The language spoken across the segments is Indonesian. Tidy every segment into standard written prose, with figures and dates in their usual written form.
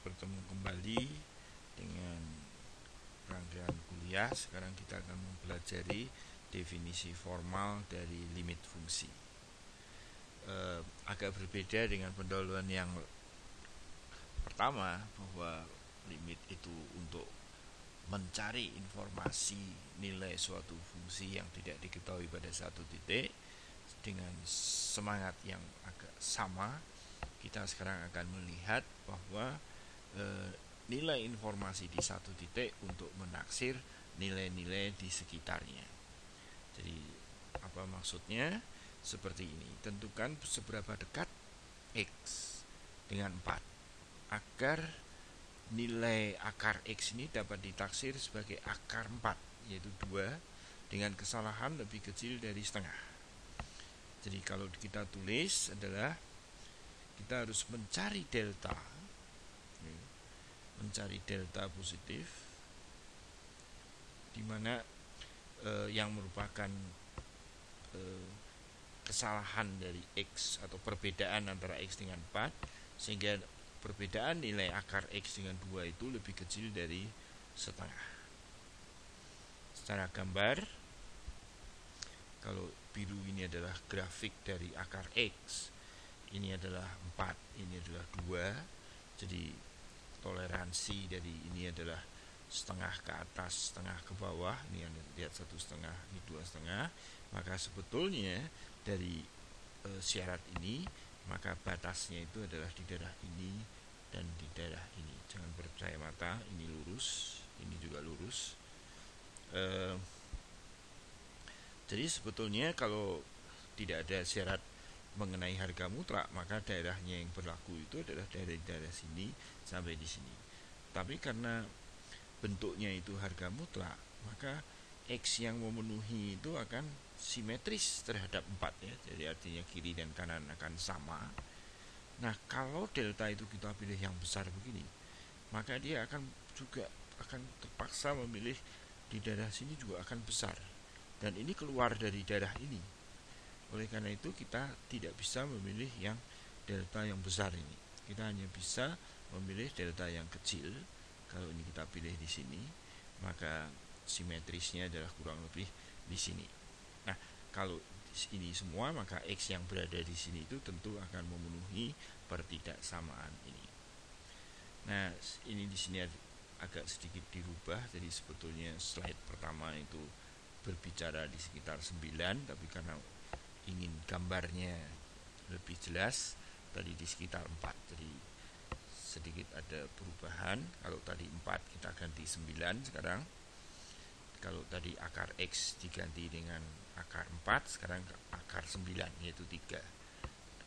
bertemu kembali dengan rangkaian kuliah. Sekarang kita akan mempelajari definisi formal dari limit fungsi. Agak berbeda dengan pendahuluan yang pertama, bahwa limit itu untuk mencari informasi nilai suatu fungsi yang tidak diketahui pada satu titik. Dengan semangat yang agak sama, kita sekarang akan melihat bahwa nilai informasi di satu titik untuk menaksir nilai-nilai di sekitarnya. Jadi apa maksudnya? Seperti ini. Tentukan seberapa dekat X dengan 4 agar nilai akar X ini dapat ditaksir sebagai akar 4, yaitu 2, dengan kesalahan lebih kecil dari setengah. Jadi kalau kita tulis adalah kita harus mencari delta positif, di mana yang merupakan kesalahan dari X atau perbedaan antara X dengan 4, sehingga perbedaan nilai akar X dengan 2 itu lebih kecil dari setengah. Secara gambar, kalau biru ini adalah grafik dari akar X, ini adalah 4, ini adalah 2. Jadi toleransi dari ini adalah setengah ke atas, setengah ke bawah. Ini Anda lihat 1,5, ini 2,5. Maka sebetulnya dari syarat ini, maka batasnya itu adalah di daerah ini dan di daerah ini. Jangan percaya mata, ini lurus, ini juga lurus. Jadi sebetulnya kalau tidak ada syarat mengenai harga mutlak, maka daerahnya yang berlaku itu adalah daerah sini sampai di sini. Tapi karena bentuknya itu harga mutlak, maka X yang memenuhi itu akan simetris terhadap 4 ya. Jadi artinya kiri dan kanan akan sama. Nah, kalau delta itu kita pilih yang besar begini, maka dia akan terpaksa memilih di daerah sini juga akan besar. Dan ini keluar dari daerah ini. Oleh karena itu kita tidak bisa memilih yang delta yang besar ini. Kita hanya bisa memilih delta yang kecil. Kalau ini kita pilih di sini, maka simetrisnya adalah kurang lebih di sini. Nah, kalau ini semua, maka X yang berada di sini itu tentu akan memenuhi pertidaksamaan ini. Nah, ini di sini agak sedikit dirubah. Jadi sebetulnya slide pertama itu berbicara di sekitar 9, tapi karena ingin gambarnya lebih jelas, tadi di sekitar 4. Jadi sedikit ada perubahan. Kalau tadi 4 kita ganti 9 sekarang. Kalau tadi akar X diganti dengan akar 4, sekarang akar 9, yaitu 3.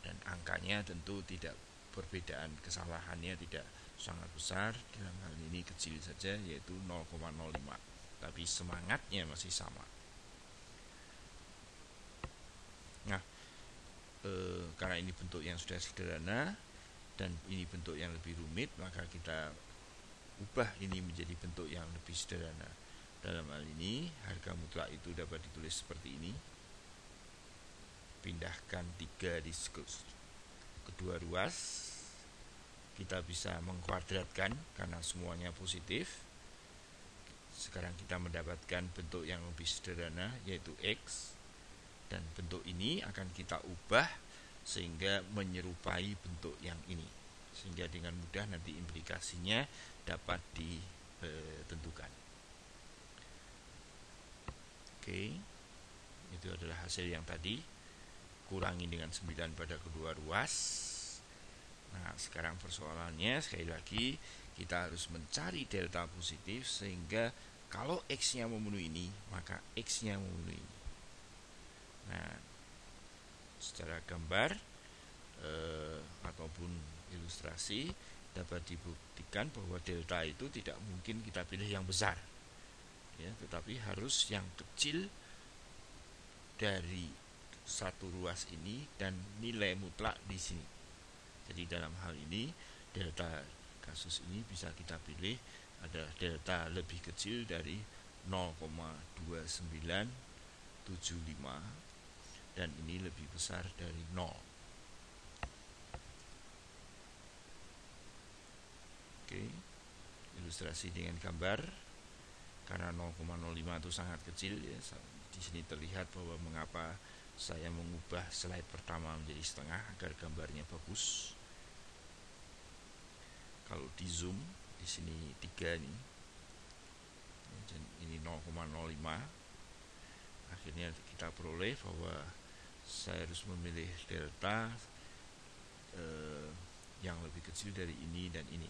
Dan angkanya tentu tidak, perbedaan kesalahannya tidak sangat besar. Dalam hal ini kecil saja, yaitu 0,05. Tapi semangatnya masih sama. Nah, karena ini bentuk yang sudah sederhana dan ini bentuk yang lebih rumit, maka kita ubah ini menjadi bentuk yang lebih sederhana. Dalam hal ini, harga mutlak itu dapat ditulis seperti ini. Pindahkan 3 di kedua ruas. Kita bisa mengkuadratkan karena semuanya positif. Sekarang kita mendapatkan bentuk yang lebih sederhana, yaitu X. Dan bentuk ini akan kita ubah sehingga menyerupai bentuk yang ini. Sehingga dengan mudah nanti implikasinya dapat ditentukan. Oke, itu adalah hasil yang tadi. Kurangi dengan 9 pada kedua ruas. Nah, sekarang persoalannya sekali lagi, kita harus mencari delta positif, sehingga kalau X-nya memenuhi ini, maka X-nya memenuhi ini. Nah, secara gambar ataupun ilustrasi dapat dibuktikan bahwa delta itu tidak mungkin kita pilih yang besar ya, tetapi harus yang kecil dari satu ruas ini dan nilai mutlak di sini. Jadi dalam hal ini delta kasus ini bisa kita pilih ada delta lebih kecil dari 0,2975 dan ini lebih besar dari 0. Oke, ilustrasi dengan gambar. Karena 0,05 itu sangat kecil ya. Di sini terlihat bahwa mengapa saya mengubah slide pertama menjadi setengah agar gambarnya bagus. Kalau di zoom di sini 3 nih. Ini 0,05. Akhirnya kita peroleh bahwa saya harus memilih delta yang lebih kecil dari ini dan ini.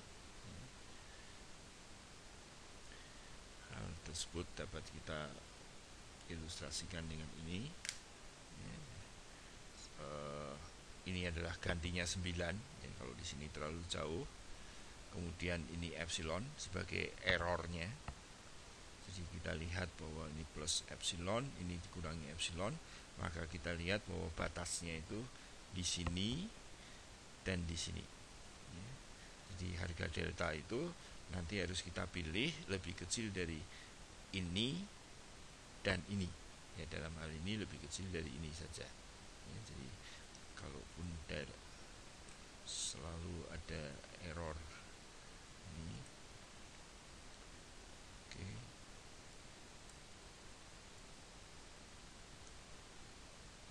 Hal tersebut dapat kita ilustrasikan dengan ini. Ini adalah gantinya 9. Jadi kalau di sini terlalu jauh. Kemudian ini epsilon sebagai errornya. Jadi kita lihat bahwa ini plus epsilon, ini dikurangi epsilon, maka kita lihat bahwa batasnya itu di sini dan di sini. Jadi harga delta itu nanti harus kita pilih lebih kecil dari ini dan ini. Ya, dalam hal ini lebih kecil dari ini saja. Ya, jadi kalaupun selalu ada error ini. Oke.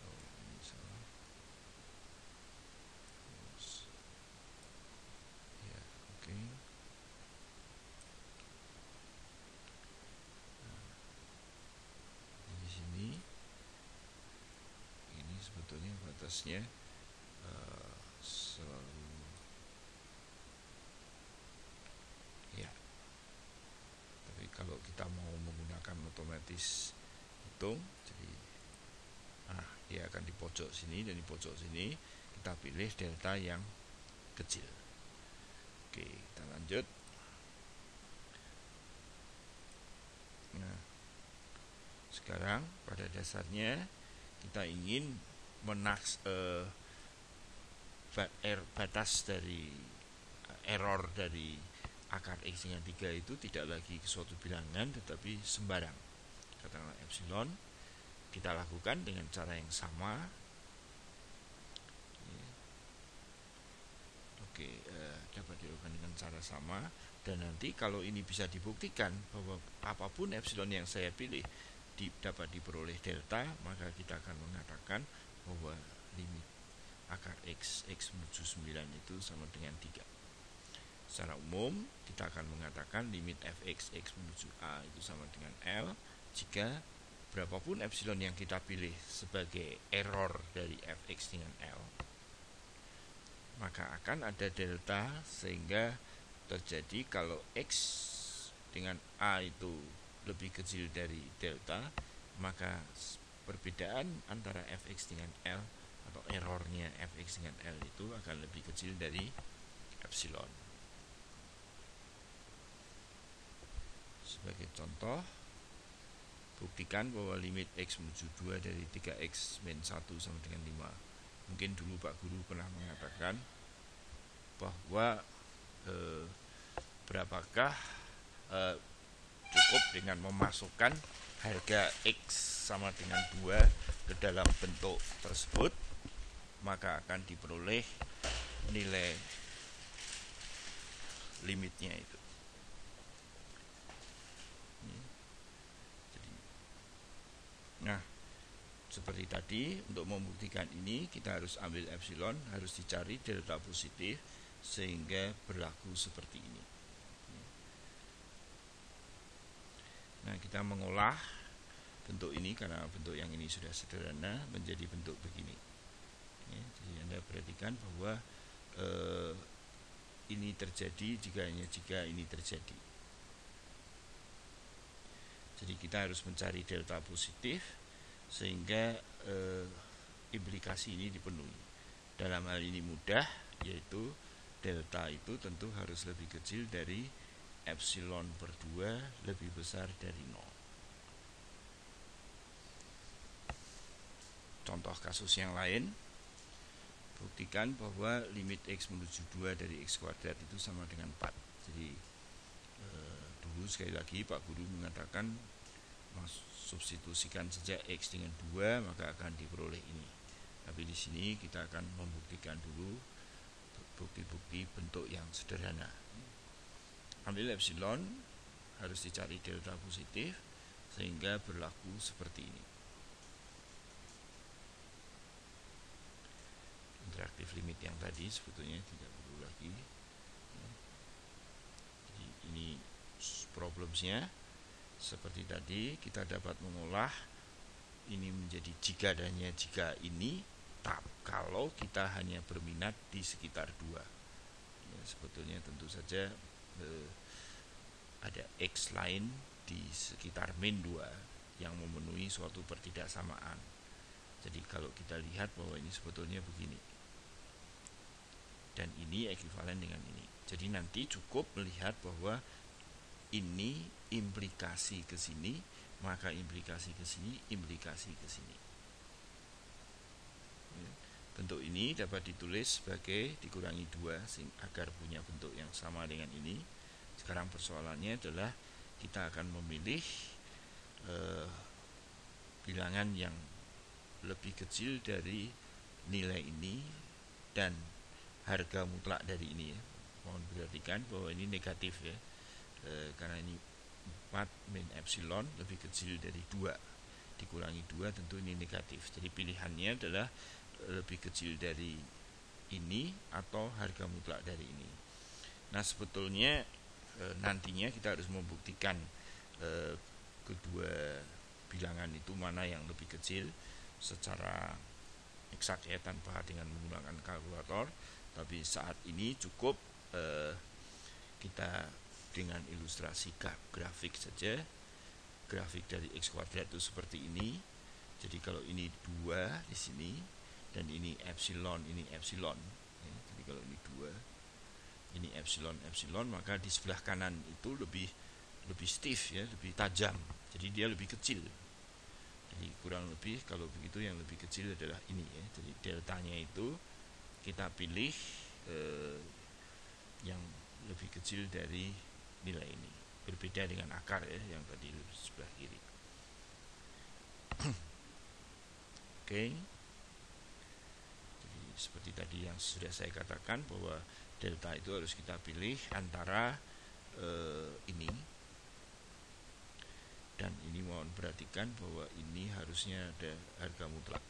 Oh, ini salah. Terus. Ya, oke. Nah, di sini ini sebetulnya batasnya selalu ya. Tapi kalau kita mau menggunakan otomatis hitung, jadi dia akan di pojok sini dan di pojok sini kita pilih delta yang kecil. Oke, kita lanjut. Nah, sekarang pada dasarnya kita ingin batas dari error dari akar X dengan 3 itu tidak lagi suatu bilangan tetapi sembarang. Katakanlah epsilon, kita lakukan dengan cara yang sama. Oke, dapat dilakukan dengan cara sama. Dan nanti kalau ini bisa dibuktikan bahwa apapun epsilon yang saya pilih dapat diperoleh delta, maka kita akan mengatakan bahwa limit akar X menuju 9 itu sama dengan 3. Secara umum kita akan mengatakan limit fx x menuju a itu sama dengan L jika berapapun epsilon yang kita pilih sebagai error dari fx dengan L, maka akan ada delta sehingga terjadi kalau x dengan a itu lebih kecil dari delta, maka perbedaan antara fx dengan L atau errornya fx dengan L itu akan lebih kecil dari epsilon. Sebagai contoh, buktikan bahwa limit x menuju 2 dari 3x min 1 sama dengan 5. Mungkin dulu Pak Guru pernah mengatakan bahwa berapakah cukup dengan memasukkan harga x sama dengan 2 ke dalam bentuk tersebut, maka akan diperoleh nilai limitnya itu. Nah, seperti tadi, untuk membuktikan ini kita harus ambil epsilon, harus dicari delta positif sehingga berlaku seperti ini. Nah, kita mengolah bentuk ini karena bentuk yang ini sudah sederhana menjadi bentuk begini. Jadi Anda perhatikan bahwa ini terjadi jika ini terjadi. Jadi kita harus mencari delta positif sehingga implikasi ini dipenuhi. Dalam hal ini mudah, yaitu delta itu tentu harus lebih kecil dari epsilon per 2 lebih besar dari 0. Contoh kasus yang lain, buktikan bahwa limit x menuju 2 dari x kuadrat itu sama dengan 4. Jadi dulu sekali lagi Pak Guru mengatakan substitusikan saja x dengan 2 maka akan diperoleh ini. Tapi di sini kita akan membuktikan dulu bukti-bukti bentuk yang sederhana. ambil epsilon, harus dicari delta positif, sehingga berlaku seperti ini. Interaktif limit yang tadi sebetulnya tidak perlu lagi. Jadi ini problemnya. Seperti tadi, kita dapat mengolah ini menjadi jika dan hanya jika ini, kalau kita hanya berminat di sekitar 2. Ya, sebetulnya tentu saja ada X lain di sekitar min 2 yang memenuhi suatu pertidaksamaan. Jadi kalau kita lihat bahwa ini sebetulnya begini, dan ini ekuivalen dengan ini. Jadi nanti cukup melihat bahwa ini implikasi ke sini, maka implikasi ke sini, implikasi ke sini. Bentuk ini dapat ditulis sebagai dikurangi 2 agar punya bentuk yang sama dengan ini. Sekarang persoalannya adalah kita akan memilih bilangan yang lebih kecil dari nilai ini dan harga mutlak dari ini ya. Mohon perhatikan bahwa ini negatif ya. Karena ini 4 min epsilon lebih kecil dari 2 dikurangi 2, tentu ini negatif. Jadi pilihannya adalah lebih kecil dari ini atau harga mutlak dari ini. Nah sebetulnya nantinya kita harus membuktikan kedua bilangan itu mana yang lebih kecil secara eksak ya, tanpa dengan menggunakan kalkulator. Tapi saat ini cukup kita dengan ilustrasi grafik saja. Grafik dari X kuadrat itu seperti ini. Jadi kalau ini 2 di sini dan ini epsilon, ini epsilon ya, jadi kalau ini 2, ini epsilon, maka di sebelah kanan itu lebih stiff ya, lebih tajam. Jadi dia lebih kecil. Jadi kurang lebih kalau begitu yang lebih kecil adalah ini ya. Jadi deltanya itu kita pilih yang lebih kecil dari nilai ini, berbeda dengan akar ya yang tadi sebelah kiri. Oke. Jadi seperti tadi yang sudah saya katakan bahwa delta itu harus kita pilih antara ini dan ini. Mohon perhatikan bahwa ini harusnya ada harga mutlak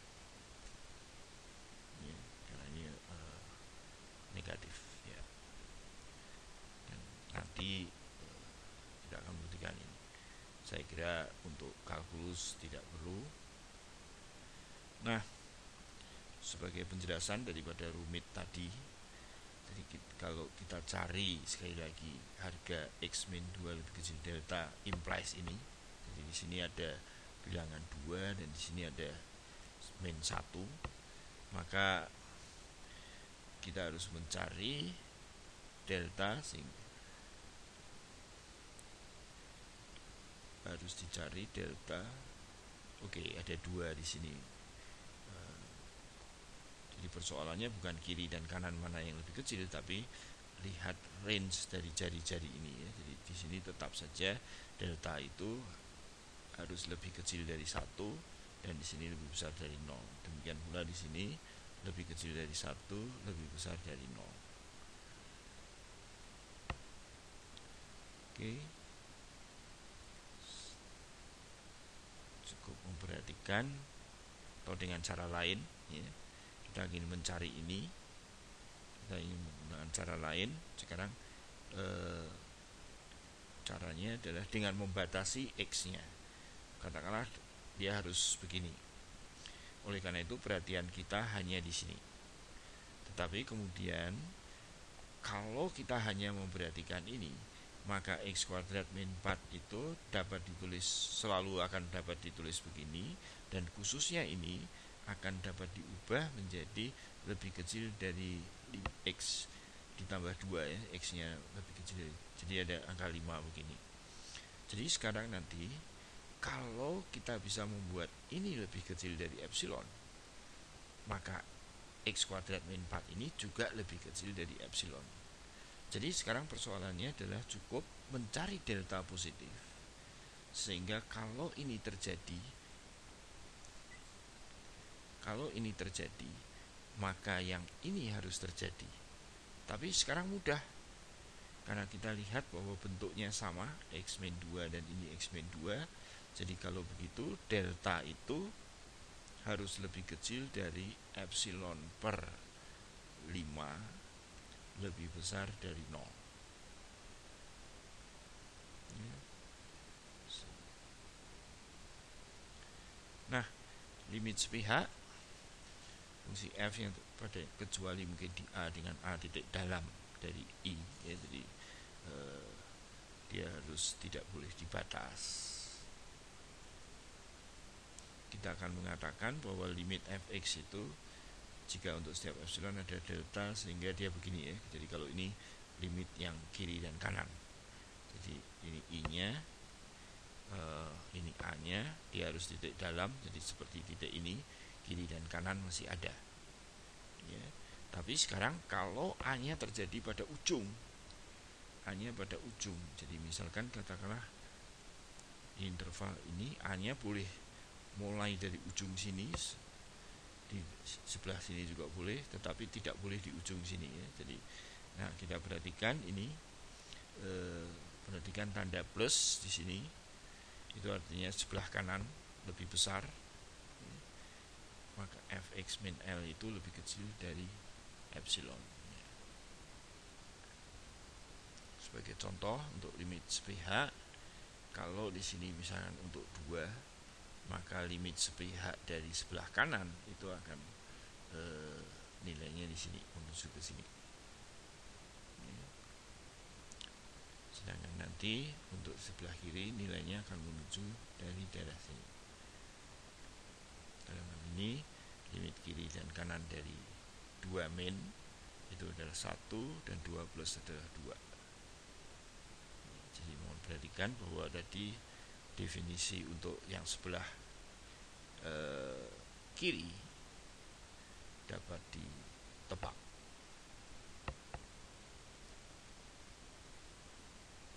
ya, karena ini negatif ya. Dan nanti kita akan buktikan ini. Saya kira untuk kalkulus tidak perlu. Nah, sebagai penjelasan daripada rumit tadi, jadi kalau kita cari sekali lagi harga X min 2 lebih kecil delta implies ini. Jadi di sini ada bilangan 2 dan di sini ada min 1. Maka kita harus mencari delta, sehingga harus dicari delta. Oke, ada 2 di sini. Jadi persoalannya bukan kiri dan kanan mana yang lebih kecil, tapi lihat range dari jari-jari ini ya. Jadi di sini tetap saja delta itu harus lebih kecil dari 1 dan di sini lebih besar dari 0. Demikian pula di sini lebih kecil dari 1, lebih besar dari 0. Oke. Cukup memperhatikan, atau dengan cara lain ya, kita ingin mencari ini, kita ingin menggunakan cara lain. Sekarang caranya adalah dengan membatasi X-nya. Katakanlah dia harus begini. Oleh karena itu perhatian kita hanya di sini. Tetapi kemudian kalau kita hanya memperhatikan ini, maka X kuadrat min 4 itu dapat ditulis, selalu akan dapat ditulis begini, dan khususnya ini akan dapat diubah menjadi lebih kecil dari X ditambah 2 ya, X-nya lebih kecil. Jadi ada angka 5 begini. Jadi sekarang nanti kalau kita bisa membuat ini lebih kecil dari epsilon, maka X kuadrat min 4 ini juga lebih kecil dari epsilon. Jadi sekarang persoalannya adalah cukup mencari delta positif, sehingga kalau ini terjadi, maka yang ini harus terjadi. Tapi sekarang mudah, karena kita lihat bahwa bentuknya sama, X-2 dan ini X-2. Jadi kalau begitu delta itu harus lebih kecil dari epsilon per 5 lebih besar dari 0. Nah, limit sepihak fungsi f yang pada kecuali mungkin di a dengan a titik dalam dari i, ya, jadi dia harus tidak boleh dibatas. Kita akan mengatakan bahwa limit fx itu jika untuk setiap epsilon ada delta, sehingga dia begini ya. Jadi kalau ini limit yang kiri dan kanan, jadi ini i-nya, ini a-nya, dia harus titik dalam, jadi seperti titik ini, kiri dan kanan masih ada ya. Tapi sekarang kalau a-nya terjadi pada ujung, a-nya pada ujung, jadi misalkan katakanlah interval ini a-nya boleh mulai dari ujung sini, di sebelah sini juga boleh, tetapi tidak boleh di ujung sini ya. Jadi nah kita perhatikan ini, perhatikan tanda plus di sini, itu artinya sebelah kanan lebih besar, maka fx min L itu lebih kecil dari epsilon. Sebagai contoh untuk limit sepihak, kalau di sini misalkan untuk 2, maka limit sepihak dari sebelah kanan itu akan nilainya di sini menuju ke sini. Sedangkan nanti untuk sebelah kiri nilainya akan menuju dari daerah sini. Dalam hal ini limit kiri dan kanan dari 2 min itu adalah 1 dan 2 plus adalah 2. Jadi mohon perhatikan bahwa tadi definisi untuk yang sebelah kiri dapat ditebak.